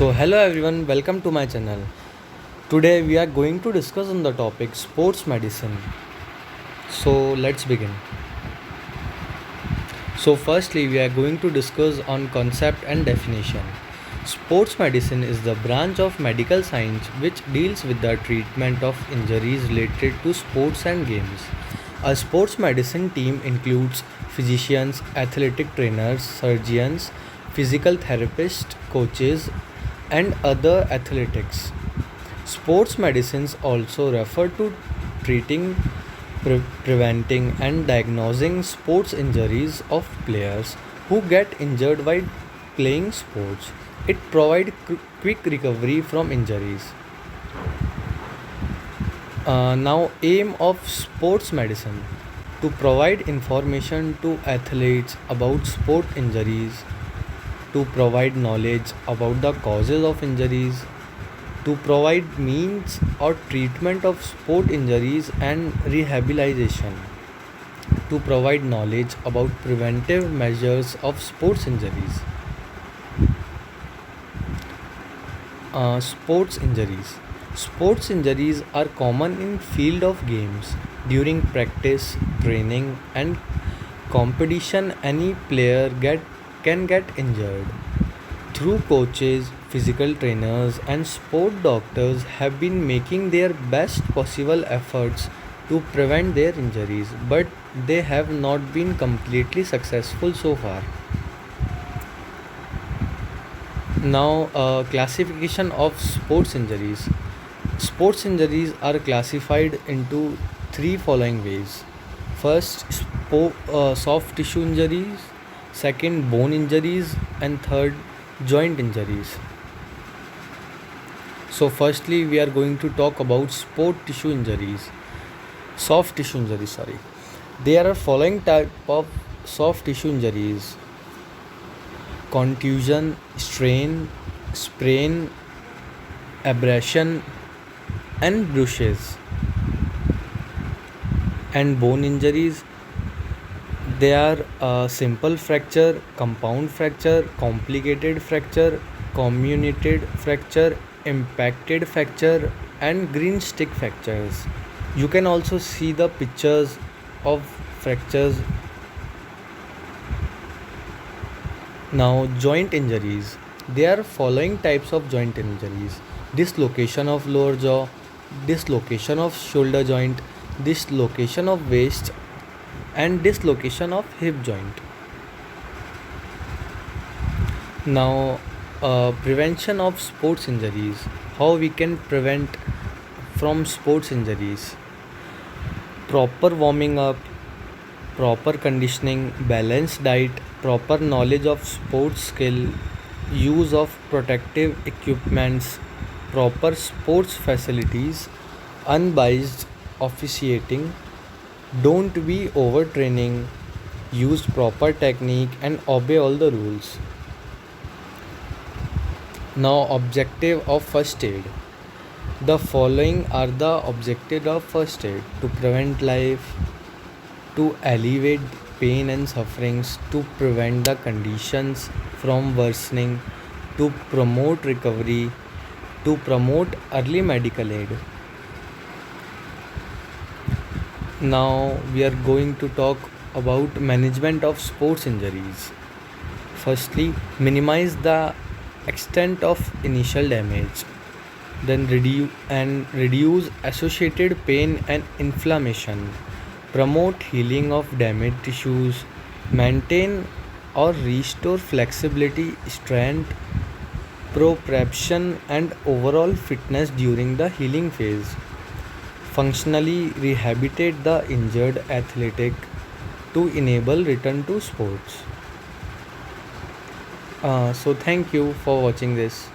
Hello everyone, welcome to my channel. Today we are going to discuss on the topic sports medicine. Let's begin. Firstly, we are going to discuss on concept and definition. Sports medicine is the branch of medical science which deals with the treatment of injuries related to sports and games. A sports medicine team includes physicians, athletic trainers, surgeons, physical therapists, coaches, and other athletics. Sports medicines also refer to treating, preventing, and diagnosing sports injuries of players who get injured while playing sports. It provides quick recovery from injuries. Now, aim of sports medicine to provide information to athletes about sport injuries, to provide knowledge about the causes of injuries, to provide means or treatment of sport injuries and rehabilitation, to provide knowledge about preventive measures of sports injuries. Sports injuries. Sports injuries are common in field of games. During practice, training, and competition, any player can get injured. Through coaches, physical trainers, and sport doctors have been making their best possible efforts to prevent their injuries, but they have not been completely successful so far. Now, classification of sports injuries. Sports injuries are classified into three following ways. First, soft tissue injuries, second, bone injuries, and third, joint injuries. Firstly, we are going to talk about sport tissue injuries. Soft tissue injuries, sorry. There are following type of soft tissue injuries: contusion, strain, sprain, abrasion, and bruises. And bone injuries, they are simple fracture, compound fracture, complicated fracture, comminuted fracture, impacted fracture, and green stick fractures. You can also see the pictures of fractures. Now, joint injuries. There are following types of joint injuries: dislocation of lower jaw, dislocation of shoulder joint, dislocation of waist, and dislocation of hip joint. Now, prevention of sports injuries. How we can prevent from sports injuries? Proper warming up, proper conditioning, balanced diet, proper knowledge of sports skill, use of protective equipments, proper sports facilities, unbiased officiating, don't be overtraining, use proper technique, and obey all the rules. Now, objective of first aid. The following are the objectives of first aid: to prevent life, to alleviate pain and sufferings, to prevent the conditions from worsening, to promote recovery, to promote early medical aid. Now we are going to talk about management of sports injuries. Firstly, minimize the extent of initial damage, then reduce associated pain and inflammation, promote healing of damaged tissues, maintain or restore flexibility, strength, proprioception, and overall fitness during the healing phase. Functionally rehabilitate the injured athletic to enable return to sports. Thank you for watching this.